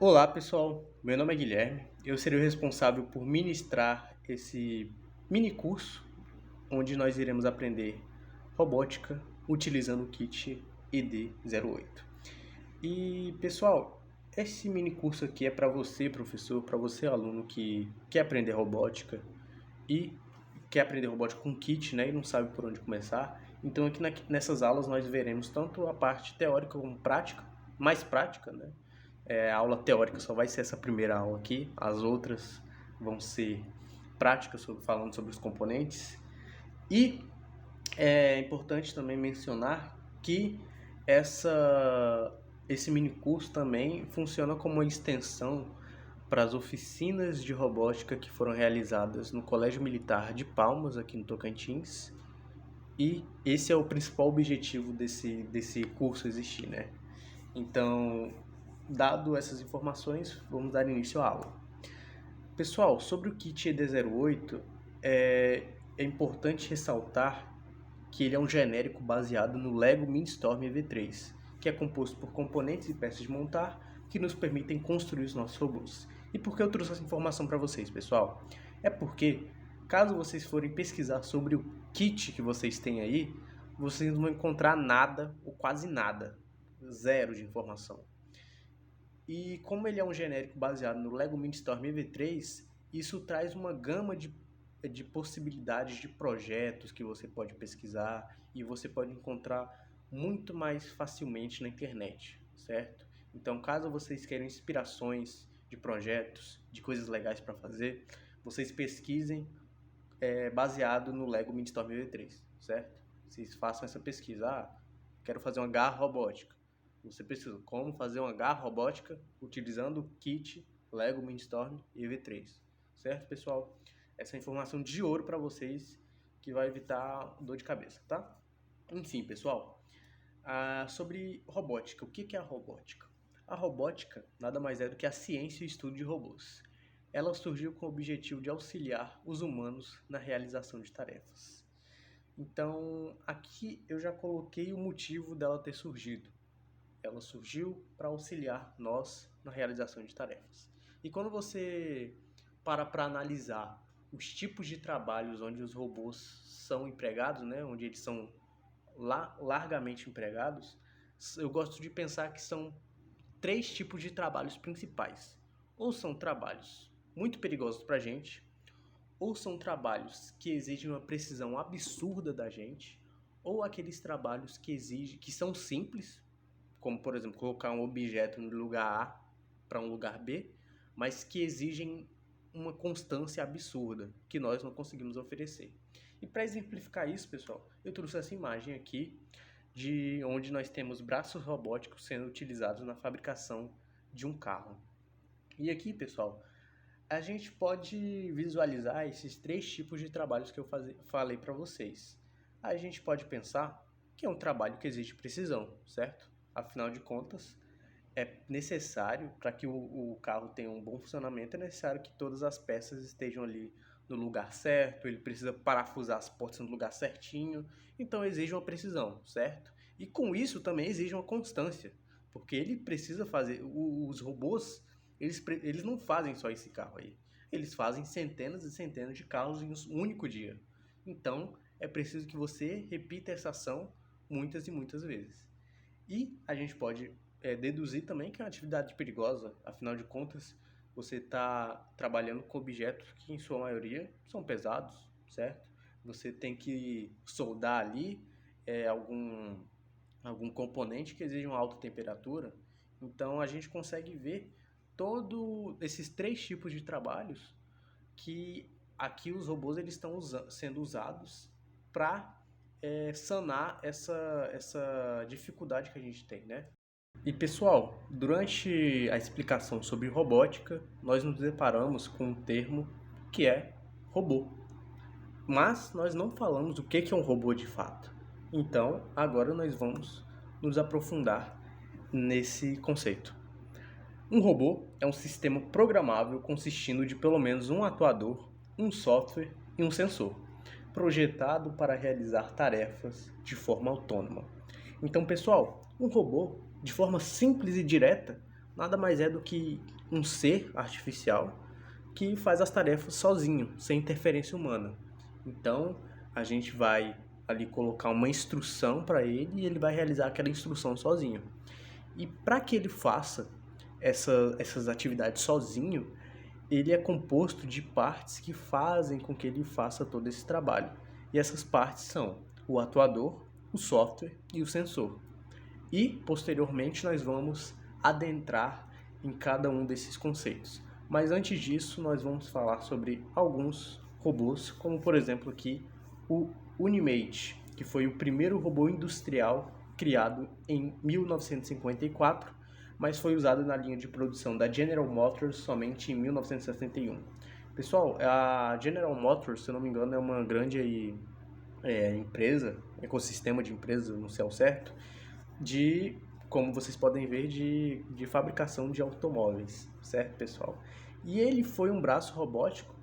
Olá pessoal, meu nome é Guilherme, eu serei o responsável por ministrar esse mini curso onde nós iremos aprender robótica utilizando o kit ED08. E pessoal, esse mini curso aqui é para você, professor, para você, aluno que quer aprender robótica e quer aprender robótica com kit, né, e não sabe por onde começar. Então aqui nessas aulas nós veremos tanto a parte teórica como prática, mais prática, né? A aula teórica só vai ser essa primeira aula aqui, as outras vão ser práticas, falando sobre os componentes. E é importante também mencionar que esse mini curso também funciona como uma extensão para as oficinas de robótica que foram realizadas no Colégio Militar de Palmas, aqui no Tocantins. E esse é o principal objetivo desse curso existir, né? Então, dado essas informações, vamos dar início à aula. Pessoal, sobre o kit ED08, é importante ressaltar que ele é um genérico baseado no Lego Mindstorm EV3, que é composto por componentes e peças de montar que nos permitem construir os nossos robôs. E por que eu trouxe essa informação para vocês, pessoal? É porque, caso vocês forem pesquisar sobre o kit que vocês têm aí, vocês não vão encontrar nada ou quase nada, zero de informação. E como ele é um genérico baseado no Lego Mindstorm EV3, isso traz uma gama de possibilidades de projetos que você pode pesquisar e você pode encontrar muito mais facilmente na internet, certo? Então, caso vocês queiram inspirações de projetos, de coisas legais para fazer, vocês pesquisem baseado no Lego Mindstorm EV3, certo? Vocês façam essa pesquisa. Quero fazer uma garra robótica. Você precisa como fazer uma garra robótica utilizando o kit Lego Mindstorm EV3, certo, pessoal? Essa é informação de ouro para vocês que vai evitar dor de cabeça, tá? Enfim, pessoal, sobre robótica. O que é a robótica? A robótica nada mais é do que a ciência e o estudo de robôs. Ela surgiu com o objetivo de auxiliar os humanos na realização de tarefas. Então, aqui eu já coloquei o motivo dela ter surgido. Ela surgiu para auxiliar nós na realização de tarefas. E quando você para analisar os tipos de trabalhos onde os robôs são empregados, né, onde eles são largamente empregados, eu gosto de pensar que são três tipos de trabalhos principais. Ou são trabalhos muito perigosos para a gente, ou são trabalhos que exigem uma precisão absurda da gente, ou aqueles trabalhos que são simples, como por exemplo colocar um objeto no lugar A para um lugar B, mas que exigem uma constância absurda que nós não conseguimos oferecer. E para exemplificar isso, pessoal, eu trouxe essa imagem aqui de onde nós temos braços robóticos sendo utilizados na fabricação de um carro. E aqui, pessoal, a gente pode visualizar esses três tipos de trabalhos que eu falei para vocês. A gente pode pensar que é um trabalho que exige precisão, certo? Afinal de contas, é necessário, para que o carro tenha um bom funcionamento, é necessário que todas as peças estejam ali no lugar certo, ele precisa parafusar as portas no lugar certinho, então exige uma precisão, certo? E com isso também exige uma constância, porque ele precisa fazer, os robôs, eles não fazem só esse carro aí, eles fazem centenas e centenas de carros em um único dia. Então, é preciso que você repita essa ação muitas e muitas vezes. E a gente pode deduzir também que é uma atividade perigosa, afinal de contas, você está trabalhando com objetos que, em sua maioria, são pesados, certo? Você tem que soldar ali algum componente que exige uma alta temperatura. Então, a gente consegue ver todos esses três tipos de trabalhos que aqui os robôs eles estão sendo usados para sanar essa dificuldade que a gente tem, né? E pessoal, durante a explicação sobre robótica, nós nos deparamos com um termo que é robô. Mas nós não falamos o que é um robô de fato. Então, agora nós vamos nos aprofundar nesse conceito. Um robô é um sistema programável consistindo de pelo menos um atuador, um software e um sensor, projetado para realizar tarefas de forma autônoma. Então, pessoal, um robô, de forma simples e direta, nada mais é do que um ser artificial que faz as tarefas sozinho, sem interferência humana. Então, a gente vai ali colocar uma instrução para ele e ele vai realizar aquela instrução sozinho. E para que ele faça essas atividades sozinho, ele é composto de partes que fazem com que ele faça todo esse trabalho. E essas partes são o atuador, o software e o sensor. E, posteriormente, nós vamos adentrar em cada um desses conceitos. Mas antes disso, nós vamos falar sobre alguns robôs, como por exemplo aqui o Unimate, que foi o primeiro robô industrial criado em 1954, mas foi usado na linha de produção da General Motors somente em 1961. Pessoal, a General Motors, se eu não me engano, é uma grande empresa, ecossistema de empresas, não sei ao certo, como vocês podem ver, de fabricação de automóveis, certo, pessoal? E ele foi um braço robótico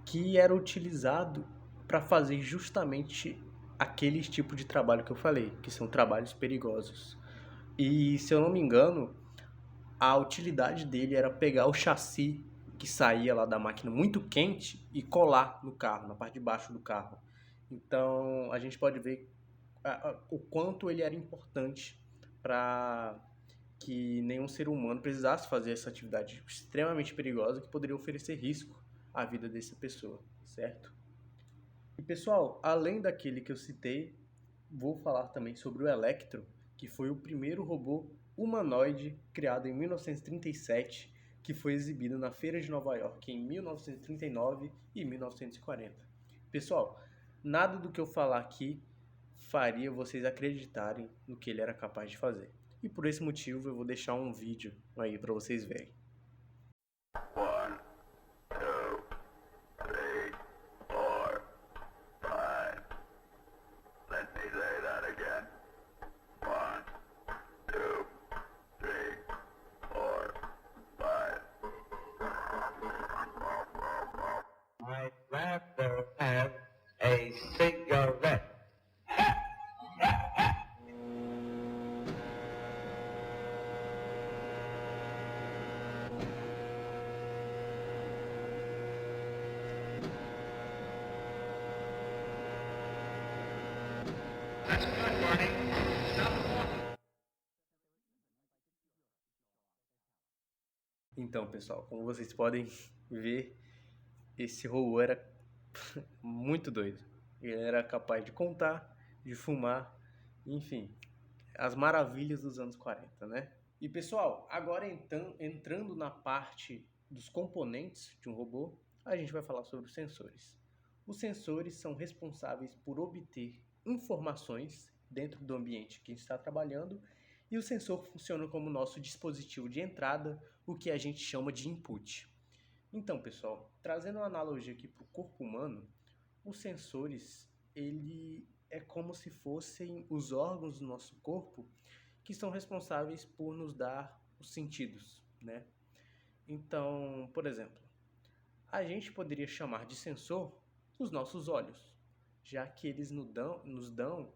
que era utilizado para fazer justamente aquele tipo de trabalho que eu falei, que são trabalhos perigosos. E, se eu não me engano, a utilidade dele era pegar o chassi que saía lá da máquina muito quente e colar no carro, na parte de baixo do carro. Então, a gente pode ver o quanto ele era importante para que nenhum ser humano precisasse fazer essa atividade extremamente perigosa que poderia oferecer risco à vida dessa pessoa, certo? E pessoal, além daquele que eu citei, vou falar também sobre o Electro, que foi o primeiro robô humanoide criado em 1937, que foi exibido na Feira de Nova York em 1939 e 1940. Pessoal, nada do que eu falar aqui faria vocês acreditarem no que ele era capaz de fazer. E por esse motivo eu vou deixar um vídeo aí para vocês verem. One, two, three, four, five. Let me say that again. One, two, three, four, five. I'd rather have a cigarette. That's good, Barney. Stop walking. Então, pessoal, como vocês podem ver, esse robô era muito doido. Ele era capaz de contar, de fumar, enfim, as maravilhas dos anos 40, né? E pessoal, agora entrando na parte dos componentes de um robô, a gente vai falar sobre os sensores. Os sensores são responsáveis por obter informações dentro do ambiente que está trabalhando e o sensor funciona como nosso dispositivo de entrada, o que a gente chama de input. Então, pessoal, trazendo uma analogia aqui para o corpo humano, os sensores, ele é como se fossem os órgãos do nosso corpo que são responsáveis por nos dar os sentidos, né? Então, por exemplo, a gente poderia chamar de sensor os nossos olhos, já que eles nos dão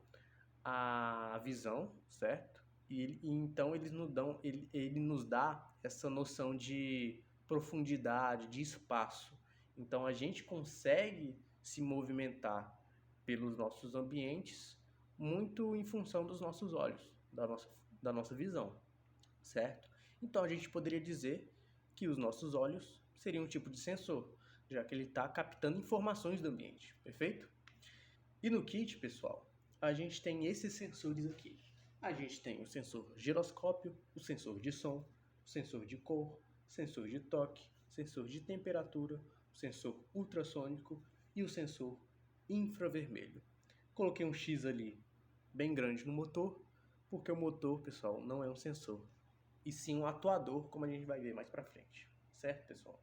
a visão, certo? E então ele nos dá essa noção de profundidade, de espaço. Então a gente consegue se movimentar pelos nossos ambientes muito em função dos nossos olhos, da nossa visão, certo? Então a gente poderia dizer que os nossos olhos seriam um tipo de sensor, já que ele está captando informações do ambiente, perfeito? E no kit, pessoal, a gente tem esses sensores aqui. A gente tem o sensor giroscópio, o sensor de som, o sensor de cor, sensor de toque, sensor de temperatura, o sensor ultrassônico e o sensor infravermelho. Coloquei um X ali bem grande no motor, porque o motor, pessoal, não é um sensor, e sim um atuador, como a gente vai ver mais pra frente. Certo, pessoal?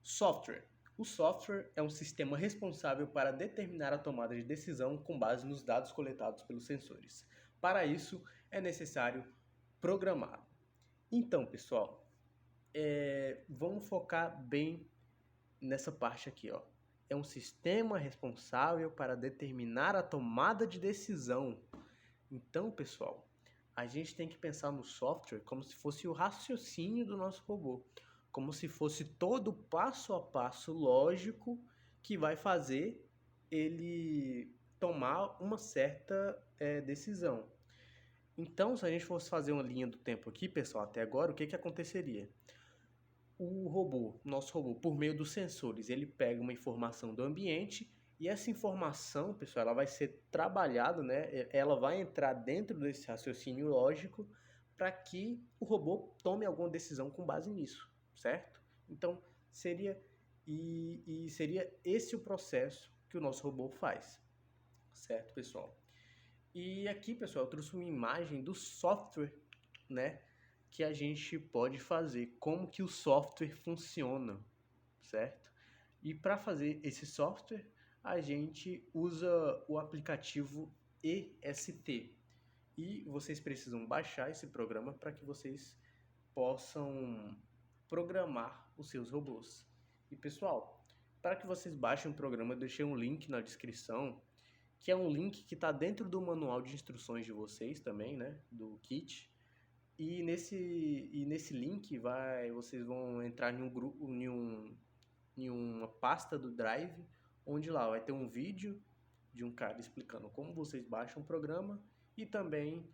Software. O software é um sistema responsável para determinar a tomada de decisão com base nos dados coletados pelos sensores. Para isso, é necessário programá-lo. Então, pessoal, vamos focar bem nessa parte aqui, ó. É um sistema responsável para determinar a tomada de decisão. Então, pessoal, a gente tem que pensar no software como se fosse o raciocínio do nosso robô, como se fosse todo o passo a passo lógico que vai fazer ele tomar uma certa decisão. Então, se a gente fosse fazer uma linha do tempo aqui, pessoal, até agora, o que aconteceria? O robô, nosso robô, por meio dos sensores, ele pega uma informação do ambiente e essa informação, pessoal, ela vai ser trabalhada, né? Ela vai entrar dentro desse raciocínio lógico para que o robô tome alguma decisão com base nisso, certo? Então, seria esse o processo que o nosso robô faz, certo, pessoal? E aqui, pessoal, eu trouxe uma imagem do software, né, que a gente pode fazer, como que o software funciona, certo? E para fazer esse software, a gente usa o aplicativo EST. E vocês precisam baixar esse programa para que vocês possam programar os seus robôs. E pessoal, para que vocês baixem o programa, eu deixei um link na descrição, que é um link que está dentro do manual de instruções de vocês também, né, do kit. E nesse link vocês vão entrar em um grupo, em uma pasta do Drive, onde lá vai ter um vídeo de um cara explicando como vocês baixam o programa e também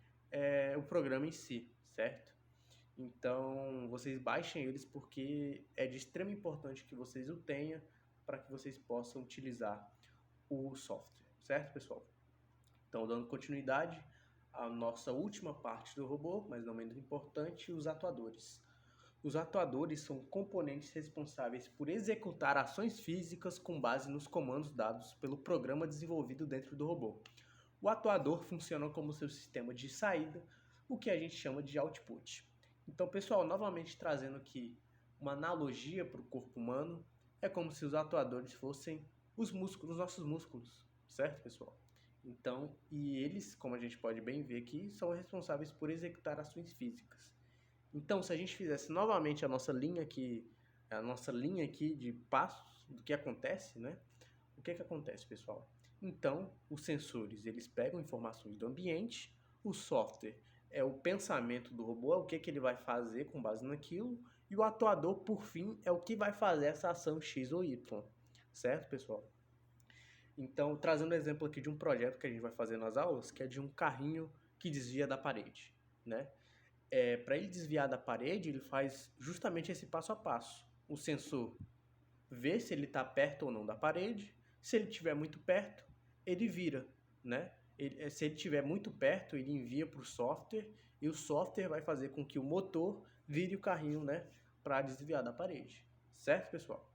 o programa em si, certo? Então, vocês baixem eles porque é de extrema importância que vocês o tenham para que vocês possam utilizar o software, certo, pessoal? Então, dando continuidade à nossa última parte do robô, mas não menos importante, os atuadores. Os atuadores são componentes responsáveis por executar ações físicas com base nos comandos dados pelo programa desenvolvido dentro do robô. O atuador funciona como seu sistema de saída, o que a gente chama de output. Então, pessoal, novamente trazendo aqui uma analogia para o corpo humano, é como se os atuadores fossem os músculos, os nossos músculos, certo, pessoal? Então, e eles, como a gente pode bem ver aqui, são responsáveis por executar ações físicas. Então, se a gente fizesse novamente a nossa linha aqui de passos do que acontece, né? O que acontece, pessoal? Então, os sensores, eles pegam informações do ambiente, o software é o pensamento do robô, é o que ele vai fazer com base naquilo, e o atuador, por fim, é o que vai fazer essa ação X ou Y, certo, pessoal? Então, trazendo um exemplo aqui de um projeto que a gente vai fazer nas aulas, que é de um carrinho que desvia da parede, né? Para ele desviar da parede, ele faz justamente esse passo a passo. O sensor vê se ele está perto ou não da parede. Se ele estiver muito perto, ele vira, né? Se ele estiver muito perto, ele envia para o software e o software vai fazer com que o motor vire o carrinho, né, para desviar da parede. Certo, pessoal?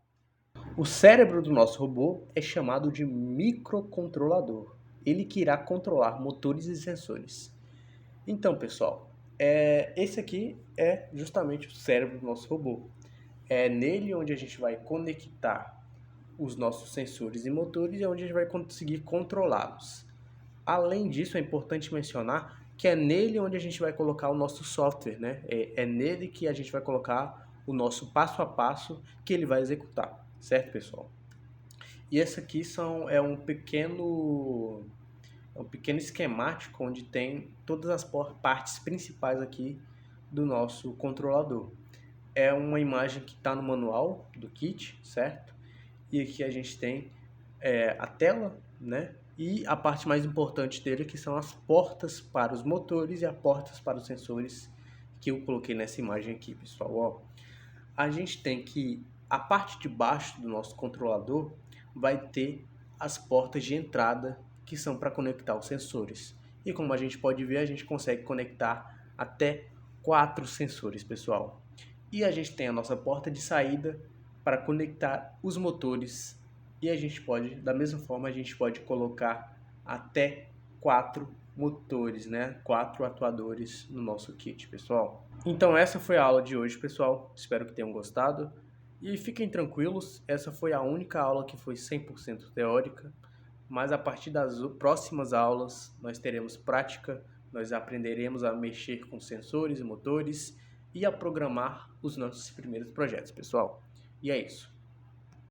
O cérebro do nosso robô é chamado de microcontrolador. Ele que irá controlar motores e sensores. Então, pessoal, esse aqui é justamente o cérebro do nosso robô. É nele onde a gente vai conectar os nossos sensores e motores e onde a gente vai conseguir controlá-los. Além disso, é importante mencionar que é nele onde a gente vai colocar o nosso software, né? É nele que a gente vai colocar o nosso passo a passo que ele vai executar, certo, pessoal? E esse aqui é um pequeno esquemático onde tem todas as partes principais aqui do nosso controlador. É uma imagem que está no manual do kit, certo? E aqui a gente tem a tela, né? E a parte mais importante dele que são as portas para os motores e as portas para os sensores que eu coloquei nessa imagem aqui, pessoal. Ó, a gente tem que a parte de baixo do nosso controlador vai ter as portas de entrada que são para conectar os sensores. E como a gente pode ver, a gente consegue conectar até 4 sensores, pessoal. E a gente tem a nossa porta de saída para conectar os motores. E a gente pode, da mesma forma, a gente pode colocar até 4 motores, né? 4 atuadores no nosso kit, pessoal. Então essa foi a aula de hoje, pessoal. Espero que tenham gostado. E fiquem tranquilos, essa foi a única aula que foi 100% teórica. Mas a partir das próximas aulas nós teremos prática, nós aprenderemos a mexer com sensores e motores e a programar os nossos primeiros projetos, pessoal. E é isso.